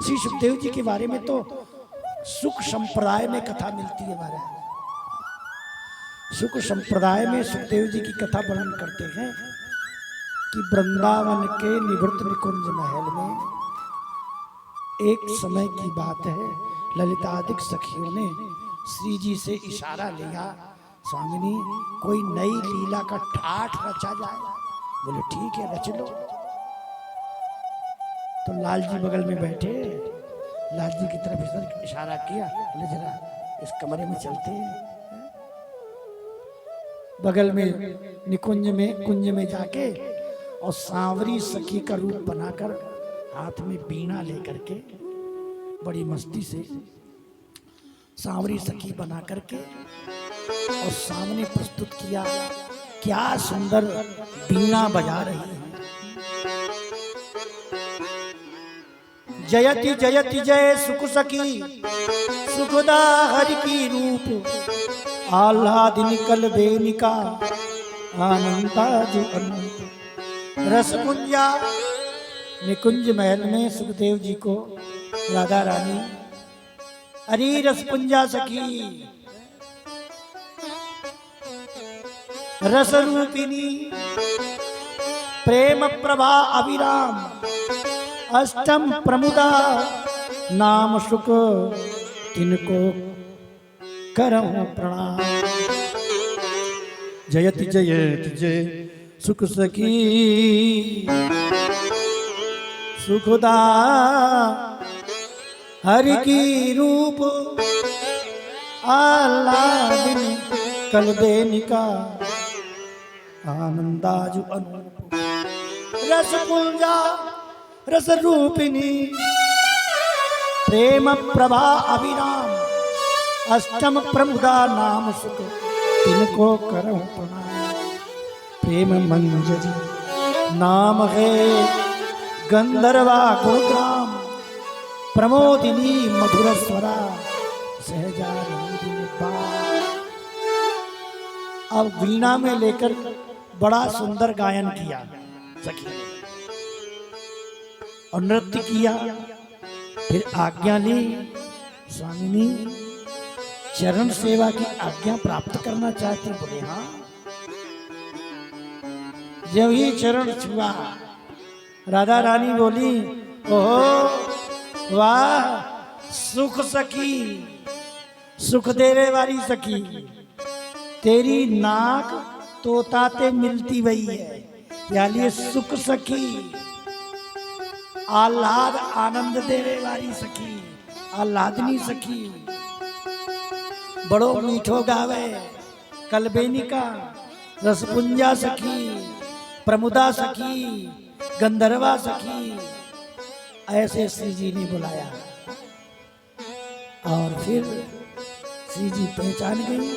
श्री सुखदेव जी के बारे में तो सुख संप्रदाय में कथा मिलती है महाराज। सुख संप्रदाय में सुखदेव जी की कथा वर्णन करते हैं कि वृंदावन के निवृत्त निकुंज महल में एक समय की बात है, ललितादिक सखियों ने श्री जी से इशारा लिया, स्वामिनी कोई नई लीला का ठाठ रचा जाए। बोले ठीक है रच लो। तो लाल जी बगल में बैठे, लाल जी की तरफ इशारा किया, बोले जरा इस कमरे में चलते हैं। बगल में निकुंज में कुंज में जाके और सांवरी सखी का रूप बनाकर हाथ में बीणा लेकर के बड़ी मस्ती से सांवरी सखी बना करके और सामने प्रस्तुत किया। क्या सुंदर बीणा बजा रही है। जयति जयति जय सुख सखी सुखदा हरि की रूप आह्लादिनी कल बेनिका आनंदा जो अनंत। रसकुंजा निकुंज महल में सुखदेव जी को राधा रानी, अरे रसकुंजा सखी रस रूपिणी प्रेम प्रभा अविराम अष्टम प्रमुदा नाम सुख तिनको करहूं प्रणाम। जयति जयति जय सुख सखी सुखदा हरि की रूप आह्लादिनी कल बेनिका आनंदाजु अनूप। रसकुंजा रस रूपिणी प्रेम प्रभा अविराम अष्टम प्रमुदा नाम सुख तिनको करहूं प्रणाम। प्रेम मंजरी नाम है गंधर्वा गुणग्राम प्रमोदिनी मधुर स्वरा सहजानंदिनी बाल। अब वीणा में लेकर बड़ा सुंदर गायन किया सखी ने और नृत्य किया। फिर आज्ञा ली, स्वामिनी चरण सेवा की आज्ञा प्राप्त करना चाहते। बोले हाँ। जब ही चरण छुआ राधा रानी बोली, ओहो वाह सुख सखी सुख देने वाली सखी, तेरी नाक तोताते मिलती वही है, यानी सुख सखी आह्लाद आनंद देने वाली सखी आह्लादनी सखी। बड़ो मीठो गावे कलबेनिका रसपुंजा सखी प्रमुदा सखी गंधर्वा सखी। ऐसे श्री जी ने बुलाया और फिर श्री जी पहचान गई।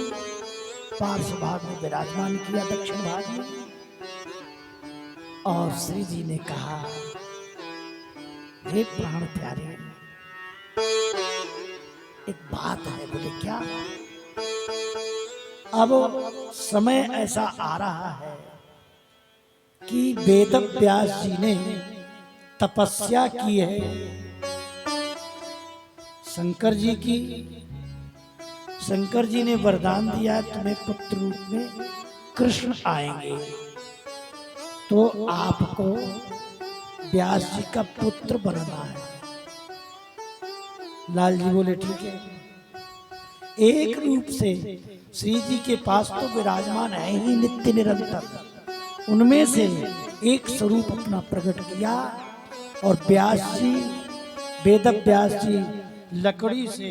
पार्श्व भाग में विराजमान किया दक्षिण भाग में और श्री जी ने कहा, हे प्राण प्यारे एक बात है। बोले क्या? अब समय ऐसा आ रहा है कि वेद व्यास जी ने तपस्या की है शंकर जी की। शंकर जी ने वरदान दिया तुम्हें पुत्र रूप में कृष्ण आएंगे, तो आपको व्यास जी का पुत्र बनना है। लाल जी बोले ठीक है। एक रूप से श्री जी के पास तो विराजमान है ही नित्य निरंतर। उनमें से एक स्वरूप अपना प्रकट किया और व्यास जी वेद व्यास जी लकड़ी से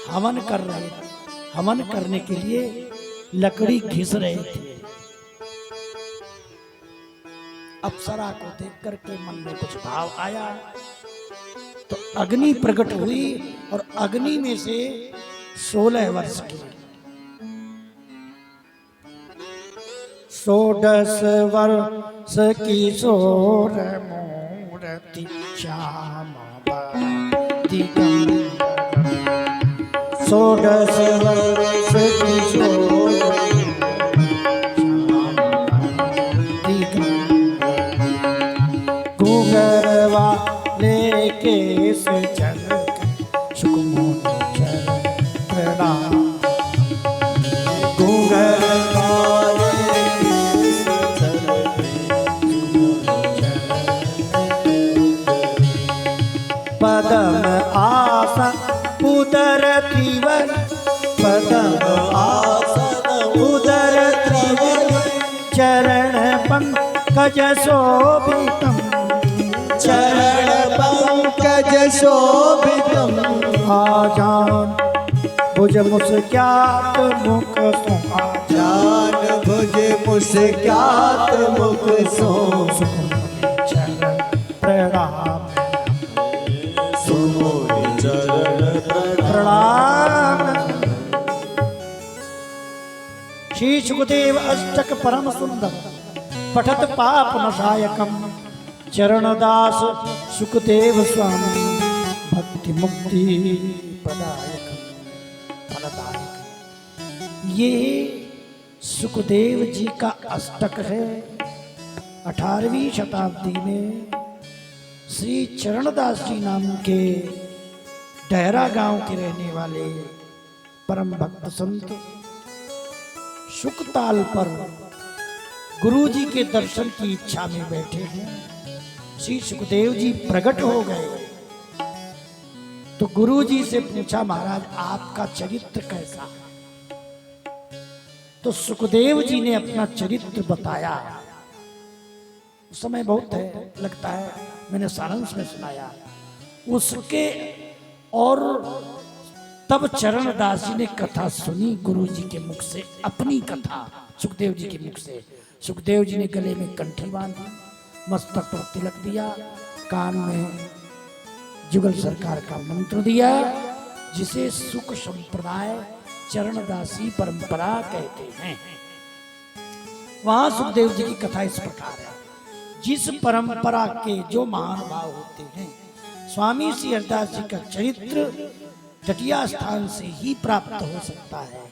हवन कर रहे थे। हवन करने के लिए लकड़ी घिस रहे थे। अप्सरा को देख करके मन में कुछ भाव आया तो अग्नि प्रकट हुई और अग्नि में से 16 वर्ष की 16 वर्ष की सोर मूर्ति श्यामा दिगंबर। 16 वर्ष की सोर दिगंबर। घुंघरवा ले केस चल सुखमुनि चरण प्रणाम। घूंघर मारे केस चल पदम आसन उदर त्रिवर, पदम आसन उदर त्रिवर, चरण पंकज शोभितम, चरण पंकज शोभितम, आजान भुज मुस्क्यात मुख सो, जान भुज मुस्क्यात मुख सो, चरण प्रणाम सुमुनि चरण प्रणाम। श्री सुखदेव अष्टक परम सुंदर पठत पाप नशायकम, चरणदास सुखदेव स्वामी भक्ति मुक्ति प्रदायक फलदायक। ये सुखदेव जी का अष्टक है। 18वीं शताब्दी में श्री चरणदास जी नाम के डहरा गांव के रहने वाले परम भक्त संत सुखताल पर गुरु जी के दर्शन की इच्छा में बैठे हैं। श्री सुखदेव जी प्रकट हो गए तो गुरु जी से पूछा, महाराज आपका चरित्र कैसा? तो सुखदेव जी ने अपना चरित्र बताया। उस समय बहुत है लगता है, मैंने सारांश में सुनाया उसके। और तब चरणदास जी ने कथा सुनी गुरु जी के मुख से, अपनी कथा सुखदेव जी के मुख से। सुखदेव जी ने गले में कंठी बांधी, मस्तक पर तिलक दिया, कान में जुगल सरकार का मंत्र दिया, जिसे सुख संप्रदाय चरणदासी परंपरा कहते हैं। वहां सुखदेव जी की कथा इस प्रकार है। जिस परंपरा के जो महानुभाव होते हैं, स्वामी श्री हरिदास जी का चरित्र जटिया स्थान से ही प्राप्त हो सकता है।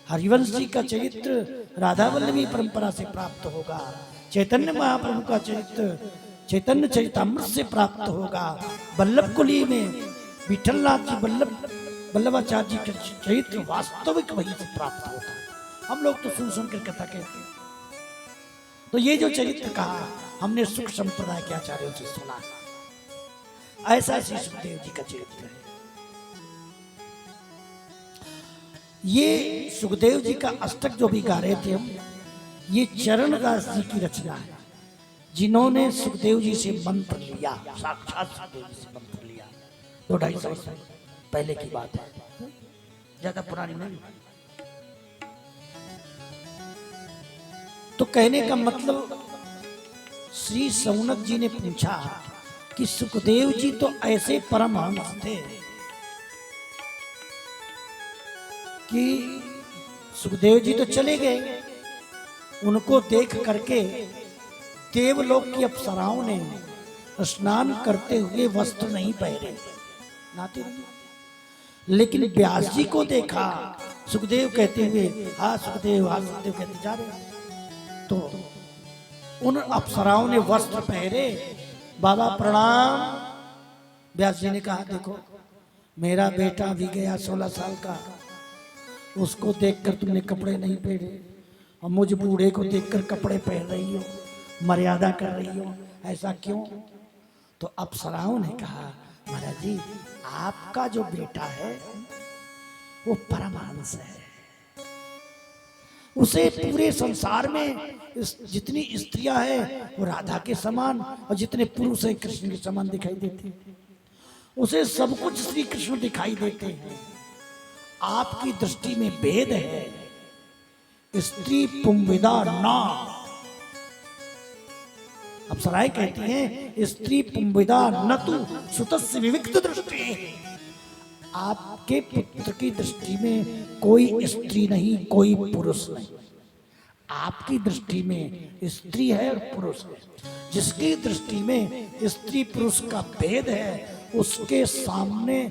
हरिवंश जी का चरित्र राधा वल्लभी परंपरा से प्राप्त होगा। चैतन्य महाप्रभु का चरित्र चैतन्य चरितामृत से प्राप्त होगा। वल्लभ कुली में विठलनाथ जी वल्लभाचार्य जी का चरित्र वास्तविक वही से प्राप्त होता है। हम लोग तो सुन सुन कर कथा कहते हैं। तो ये जो चरित्र कहा हमने सुख संप्रदाय के आचार्यों से सुना, ऐसा श्री सुखदेव जी का चरित्र है। ये सुखदेव जी का अष्टक जो भी गा रहे थे हम, ये चरणदास जी की रचना है, जिन्होंने सुखदेव जी से मंत्र लिया, साक्षात सुखदेव जी से मंत्र लिया। 200-250 वर्ष पहले की बात है, ज्यादा पुरानी नहीं। तो कहने का मतलब, श्री सौनक जी ने पूछा कि सुखदेव जी तो ऐसे परमहंस थे कि सुखदेव जी तो चले गए, उनको देख करके देवलोक की अप्सराओं ने स्नान करते हुए वस्त्र नहीं पहने, नाते रहे। लेकिन व्यास जी को देखा सुखदेव कहते हुए, हाँ सुखदेव, हाँ सुखदेव कहते जा रहे। तो उन अप्सराओं ने वस्त्र पहने। बाबा प्रणाम। व्यास जी ने कहा, देखो मेरा बेटा भी गया 16 साल का, उसको देखकर तुमने कपड़े नहीं पहने, और मुझ बूढ़े को देखकर कपड़े पहन रही हो, मर्यादा कर रही हो, ऐसा क्यों? तो अप्सराओं ने कहा, महाराज जी आपका जो बेटा है वो परमहंस है, उसे पूरे संसार में जितनी स्त्रियां हैं वो राधा के समान, और जितने पुरुष हैं कृष्ण के समान दिखाई देते हैं। उसे सब कुछ श्री कृष्ण दिखाई देते हैं। आपकी दृष्टि में भेद है। स्त्री पुंविदा ना, अप्सराएं कहती हैं, स्त्री पुंविदा न तु सुतस्य विविक्त दृष्टि। आपके पुत्र की दृष्टि में कोई स्त्री नहीं, कोई पुरुष नहीं। आपकी दृष्टि में स्त्री है और पुरुष है। जिसकी दृष्टि में स्त्री पुरुष का भेद है, उसके सामने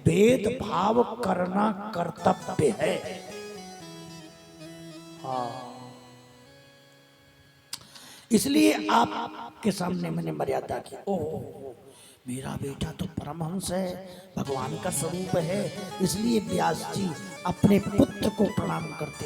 भेदभाव करना कर्तव्य है। इसलिए आपके सामने मैंने मर्यादा की। ओह, मेरा बेटा तो परमहंस है, भगवान का स्वरूप है। इसलिए व्यास जी अपने पुत्र को प्रणाम करते